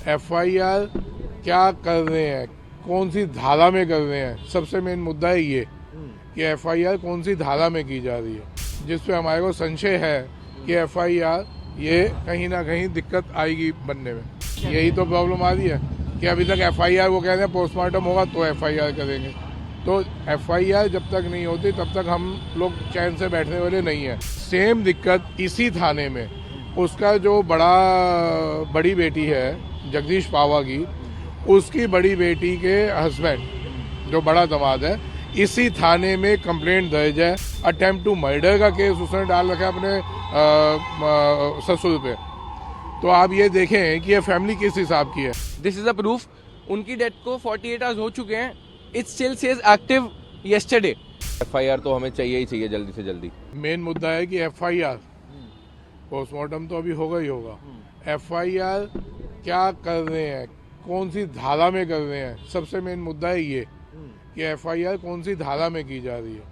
FIR क्या कर रहे हैं, कौन सी धारा में कर रहे हैं, सबसे मेन मुद्दा है ये कि एफआईआर कौन सी धारा में की जा रही है, जिस पे हमारे को संशय है कि एफआईआर ये कहीं ना कहीं दिक्कत आएगी बनने में। यही तो प्रॉब्लम आ रही है कि अभी तक एफआईआर वो कह रहे हैं पोस्टमार्टम होगा तो एफआईआर करेंगे। तो एफआईआर जब तक नहीं होती तब तक हम लोग चैन से बैठने वाले नहीं है। सेम दिक्कत इसी थाने में उसका जो बड़ी बेटी है जगदीश पावा की, उसकी बड़ी बेटी के हस्बैंड जो बड़ा दामाद है, इसी थाने में कंप्लेंट दर्ज है। अटेम्प्ट टू मर्डर का केस उसने डाल रखा है अपने ससुर पे। तो आप ये देखें कि ये फैमिली किस हिसाब की है। This is a proof. उनकी डेथ को 48 आवर्स हो चुके हैं। It still says active yesterday. FIR तो हमें चाहिए ही चाहिए जल्दी से जल्दी। मेन मुद्दा है कि एफआईआर पोस्टमार्टम तो अभी होगा ही होगा। एफआईआर क्या कर रहे हैं, कौन सी धारा में कर रहे हैं, सबसे मेन मुद्दा है ये कि एफआईआर कौन सी धारा में की जा रही है,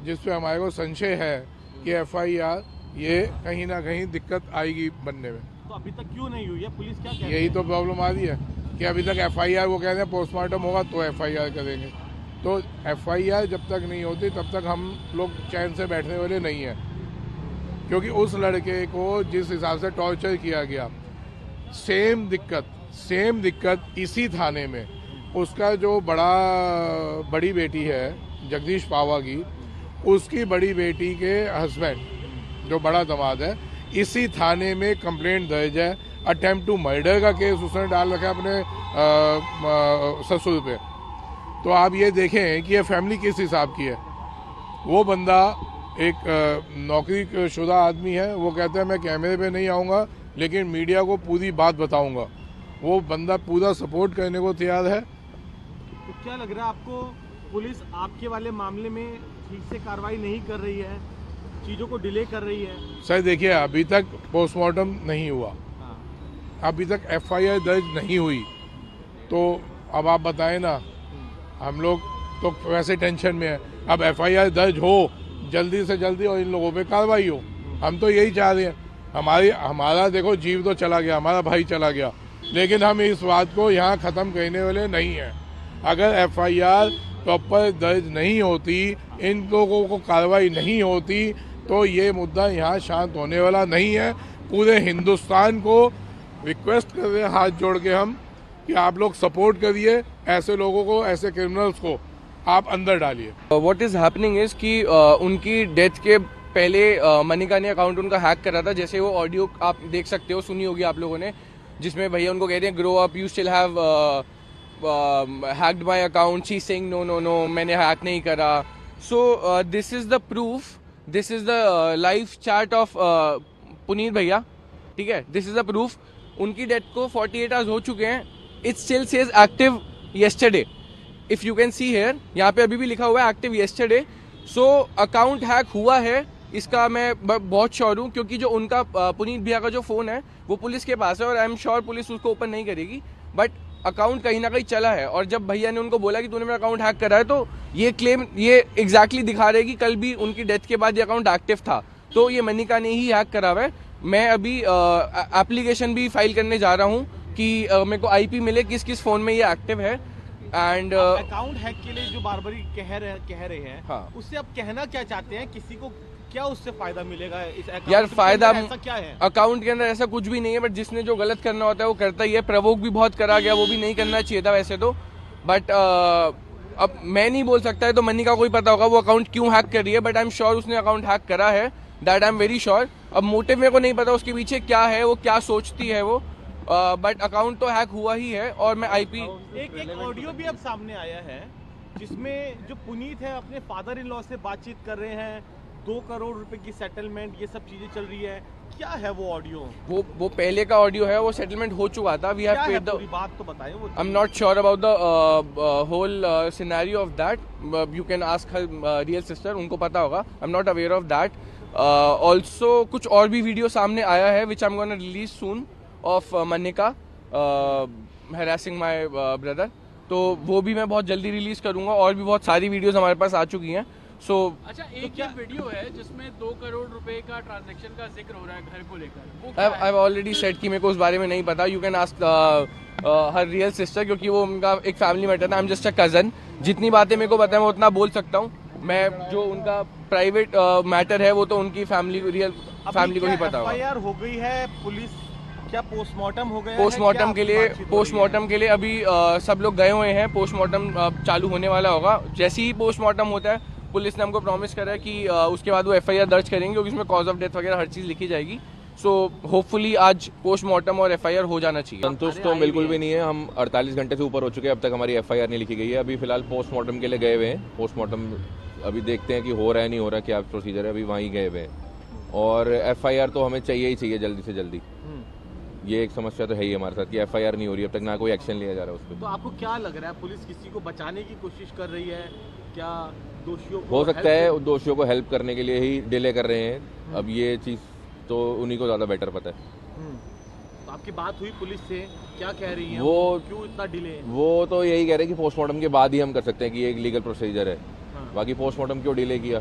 जिस पे हमारे को संशय है कि एफआईआर ये कहीं ना कहीं दिक्कत आएगी बनने में। तो अभी तक क्यों नहीं हुई है? पुलिस क्या कह रही है? यही तो प्रॉब्लम आ रही है कि अभी तक एफआईआर वो कह रहे हैं पोस्टमार्टम होगा तो एफआईआर करेंगे। तो एफआईआर जब तक नहीं होती तब तक हम लोग चैन से बैठने वाले नहीं है, क्योंकि उस लड़के को जिस हिसाब से टॉर्चर किया गया, सेम दिक्कत इसी थाने में उसका जो बड़ी बेटी है जगदीश पावा की, उसकी बड़ी बेटी के हस्बैंड जो बड़ा दामाद है, इसी थाने में कंप्लेंट दर्ज है। अटेम्प्ट टू मर्डर का केस उसने डाल रखा है अपने ससुर पे। तो आप ये देखें कि ये फैमिली किस हिसाब की है। वो बंदा एक नौकरी शुदा आदमी है, वो कहता है मैं कैमरे पे नहीं आऊँगा लेकिन मीडिया को पूरी बात बताऊँगा। वो बंदा पूरा सपोर्ट करने को तैयार है। तो क्या लग रहा है आपको, पुलिस आपके वाले मामले में ठीक से कार्रवाई नहीं कर रही है, चीज़ों को डिले कर रही है? सर देखिए, अभी तक पोस्टमार्टम नहीं हुआ, अभी तक एफआईआर दर्ज नहीं हुई, तो अब आप बताएं ना, हम लोग तो वैसे टेंशन में है। अब एफआईआर दर्ज हो जल्दी से जल्दी और इन लोगों पे कार्रवाई हो, हम तो यही चाह रहे हैं। हमारा देखो जीव तो चला गया, हमारा भाई चला गया, लेकिन हम इस बात को यहाँ ख़त्म करने वाले नहीं हैं। अगर एफआईआर प्रॉपर दर्ज नहीं होती, इन लोगों को कार्रवाई नहीं होती, तो ये मुद्दा यहाँ शांत होने वाला नहीं है। पूरे हिंदुस्तान को रिक्वेस्ट कर रहे हैं हाथ जोड़ के हम कि आप लोग सपोर्ट करिए, ऐसे लोगों को, ऐसे क्रिमिनल्स को आप अंदर डालिए। व्हाट इज हैपनिंग इज कि उनकी डेथ के पहले मनिका ने अकाउंट उनका हैक करा था। जैसे वो ऑडियो आप देख सकते हो, सुनी होगी आप लोगों ने, जिसमें भैया उनको कहते हैं grow up, you still have hacked my account. She saying no no no, मैंने हैक नहीं करा। So this is the proof, this is the live chat of Puneet भैया, ठीक है। This is the proof. उनकी डेथ को 48 आवर्स हो चुके हैं। It still says active yesterday. If you can see here, यहाँ पे अभी भी लिखा हुआ है active yesterday. So account hack हुआ है, इसका मैं बहुत श्योर हूँ, क्योंकि जो उनका पुनीत भैया का जो फोन है वो पुलिस के पास है और आई एम श्योर पुलिस उसको ओपन नहीं करेगी, बट अकाउंट कहीं ना कहीं चला है। और जब भैया ने उनको बोला कि तूने मेरा अकाउंट हैक करा है, तो ये क्लेम ये एग्जैक्टली दिखा रहे कि कल भी उनकी डेथ के बाद ये अकाउंट एक्टिव था, तो ये मनिका ने ही हैक करा हुआ है। मैं अभी एप्लीकेशन भी फाइल करने जा रहा हूँ कि मेरे को आईपी मिले किस किस फोन में ये एक्टिव है। एंड अकाउंट हैक के लिए जो बार-बारी कह रहे हैं, हाँ, उससे आप कहना क्या चाहते हैं? किसी को क्या उससे फायदा मिलेगा इस अकाउंट? यार फायदा ऐसा क्या है अकाउंट के अंदर? ऐसा कुछ भी नहीं है, बट जिसने जो गलत करना होता है वो करता ही है। प्रवोक भी बहुत करा गया, वो भी नहीं करना चाहिए था वैसे तो, बट अब मैं नहीं बोल सकता है, तो मनिका को ही पता होगा वो अकाउंट क्यों हैक कर रही है, बट आई एम श्योर उसने अकाउंट हैक करा है, that I am very sure. अब मोटिव मेरे को नहीं पता उसके पीछे क्या है, वो क्या सोचती है वो, बट अकाउंट तो हैक हुआ ही है। और मैं आईपी एक ऑडियो भी अब सामने आया है जिसमें जो पुनीत है अपने फादर इन लॉ से बातचीत कर रहे हैं, 2 करोड़ रुपए की सेटलमेंट, ये सब चीजें चल रही है। क्या है वो ऑडियो? वो पहले का ऑडियो है, वो सेटलमेंट हो चुका था। वी हैव पेड द, पूरी बात तो बताएं। वो I am not sure about the whole scenario of that. You can ask her real sister, उनको पता होगा। I am not aware of that. Also कुछ और भी वीडियो सामने आया है which I am gonna release soon of Manika harassing my brother, तो वो भी मैं बहुत जल्दी रिलीज करूंगा। और भी बहुत सारी वीडियोस हमारे पास आ चुकी हैं। सो अच्छा, एक ये वीडियो है जिसमें 2 करोड़ रुपए का ट्रांजैक्शन का जिक्र हो रहा है घर को लेकर। आई हैव ऑलरेडी सेड कि मेरे को उस बारे में नहीं पता। You can ask her real sister, क्योंकि वो उनका एक फैमिली मैटर था। I am just a cousin. जितनी बातें मेरे को पता है मैं उतना बोल सकता हूँ। मैं जो उनका प्राइवेट मैटर है वो तो उनकी फैमिली, रियल फैमिली को ही पता होगा। एफआईआर हो गई है, पुलिस क्या पोस्टमार्टम हो गया है? पोस्टमार्टम क्या के लिए बातचीत हो रही है? पोस्टमार्टम के लिए अभी सब लोग गए हुए हैं। पोस्टमार्टम चालू होने वाला होगा। जैसे ही पोस्टमार्टम होता है, पुलिस ने हमको प्रॉमिस करा है कि उसके बाद वो एफआईआर दर्ज करेंगे, क्योंकि उसमें कॉज ऑफ डेथ वगैरह हर चीज़ लिखी जाएगी। सो होपफुली आज पोस्टमार्टम और एफआईआर हो जाना चाहिए। संतुष्ट तो बिल्कुल भी नहीं है। हम 48 घंटे से ऊपर हो चुके हैं, अब तक हमारी एफआईआर नहीं लिखी गई है। अभी फिलहाल पोस्टमार्टम के लिए गए हुए हैं। पोस्टमार्टम अभी देखते हैं कि हो रहा है नहीं हो रहा, क्या प्रोसीजर है, अभी वहीं गए हुए हैं। और एफआईआर तो हमें चाहिए ही चाहिए जल्दी से जल्दी। ये एक समस्या तो है ही हमारे साथ कि एफआईआर नहीं हो रही, अब तक ना कोई एक्शन लिया जा रहा है उस पर। तो आपको क्या लग रहा है, पुलिस किसी को बचाने की कोशिश कर रही है? क्या दोषियों को हो सकता help है दोषियों को हेल्प करने के लिए ही डिले कर रहे हैं। अब ये चीज़ तो उन्हीं को ज़्यादा बेटर पता है। तो आपकी बात हुई पुलिस से, क्या कह रही है वो- क्यों इतना डिले? वो तो यही कह रहे हैं कि पोस्टमार्टम के बाद ही हम कर सकते हैं कि ये एक लीगल प्रोसीजर है। बाकी पोस्टमार्टम क्यों डिले किया,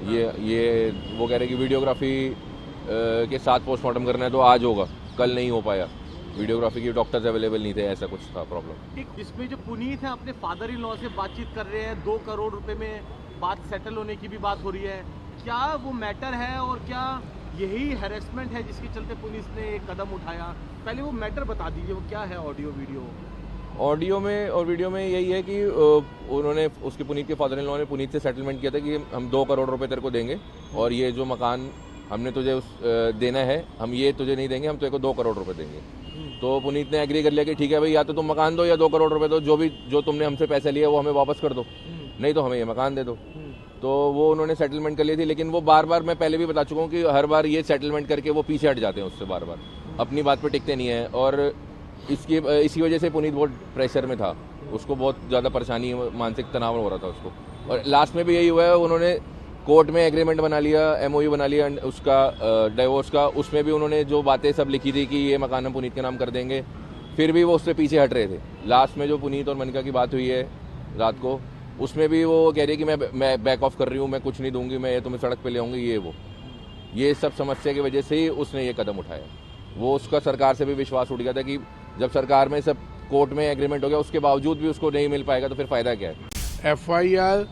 ये वो कह रहे हैं कि वीडियोग्राफी के साथ पोस्टमार्टम करना है तो आज होगा, कल नहीं हो पाया। वीडियोग्राफी की डॉक्टर्स अवेलेबल नहीं थे, ऐसा कुछ था प्रॉब्लम। इसमें जो पुनीत है अपने फादर इन लॉ से बातचीत कर रहे हैं, 2 करोड़ रुपए में बात सेटल होने की भी बात हो रही है। क्या वो मैटर है और क्या यही हैरेसमेंट है जिसके चलते पुलिस ने एक कदम उठाया? पहले वो मैटर बता दीजिए, वो क्या है ऑडियो वीडियो? ऑडियो में और वीडियो में यही है कि उन्होंने उसके पुनीत के फादर इन लॉ ने पुनीत से सेटलमेंट किया था कि हम 2 करोड़ रुपए तेरे को देंगे और ये जो मकान हमने तुझे देना है, हम ये तुझे नहीं देंगे, हम तेरे को 2 करोड़ रुपए देंगे। तो पुनीत ने एग्री कर लिया कि ठीक है भाई, या तो तुम मकान दो या 2 करोड़ रुपए दो, जो तुमने हमसे पैसे लिए वो हमें वापस कर दो, नहीं तो हमें ये मकान दे दो। तो वो उन्होंने सेटलमेंट कर ली थी, लेकिन वो बार बार, मैं पहले भी बता चुका हूँ कि हर बार ये सेटलमेंट करके वो पीछे हट जाते हैं उससे, बार बार अपनी बात पे टिकते नहीं है। और इसी वजह से पुनीत बहुत प्रेशर में था, उसको बहुत ज़्यादा परेशानी, मानसिक तनाव हो रहा था उसको। और लास्ट में भी यही हुआ है, उन्होंने कोर्ट में एग्रीमेंट बना लिया, एमओयू बना लिया उसका डिवोर्स का। उसमें भी उन्होंने जो बातें सब लिखी थी कि ये मकान हम पुनीत के नाम कर देंगे, फिर भी वो उससे पीछे हट रहे थे। लास्ट में जो पुनीत और मनिका की बात हुई है रात को, उसमें भी वो कह रही है कि मैं बैक ऑफ कर रही हूँ, मैं कुछ नहीं दूंगी, मैं ये तुम्हें सड़क पे ले आऊँगी, ये सब समस्या की वजह से ही उसने ये कदम उठाया। वो उसका सरकार से भी विश्वास उठ गया था कि जब सरकार में सब कोर्ट में एग्रीमेंट हो गया, उसके बावजूद भी उसको नहीं मिल पाएगा तो फिर फायदा क्या है। एफआईआर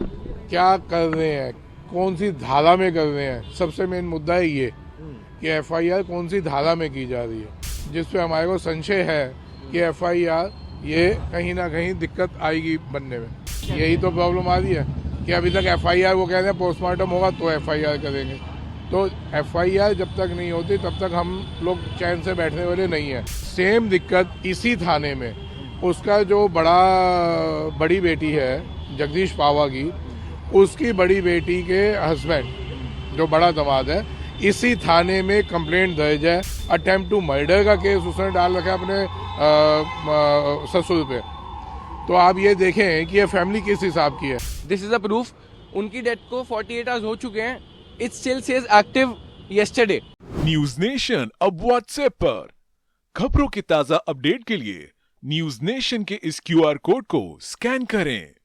क्या कर रहे हैं, कौन सी धारा में कर रहे हैं, सबसे मेन मुद्दा है ये कि एफआईआर कौन सी धारा में की जा रही है, जिस पे हमारे को संशय है कि एफआईआर ये कहीं ना कहीं दिक्कत आएगी बनने में। यही तो प्रॉब्लम आ रही है कि अभी तक एफआईआर, वो कह रहे हैं पोस्टमार्टम होगा तो एफआईआर करेंगे। तो एफआईआर जब तक नहीं होती तब तक हम लोग चैन से बैठने वाले नहीं हैं। सेम दिक्कत इसी थाने में उसका जो बड़ी बेटी है जगदीश पावा की, उसकी बड़ी बेटी के हस्बैंड जो बड़ा दामाद है, इसी थाने में कंप्लेंट दर्ज है। अटेम्प्ट टू मर्डर का केस उसने डाल रखा है अपने ससुर पे। तो आप ये देखें कि ये फैमिली किस हिसाब की है। This is a proof. उनकी डेथ को 48 आवर्स हो चुके हैं। It still says active yesterday. News nation अब व्हाट्सएप पर खबरों की ताजा अपडेट के लिए न्यूज नेशन के इस क्यूआर कोड को स्कैन करें।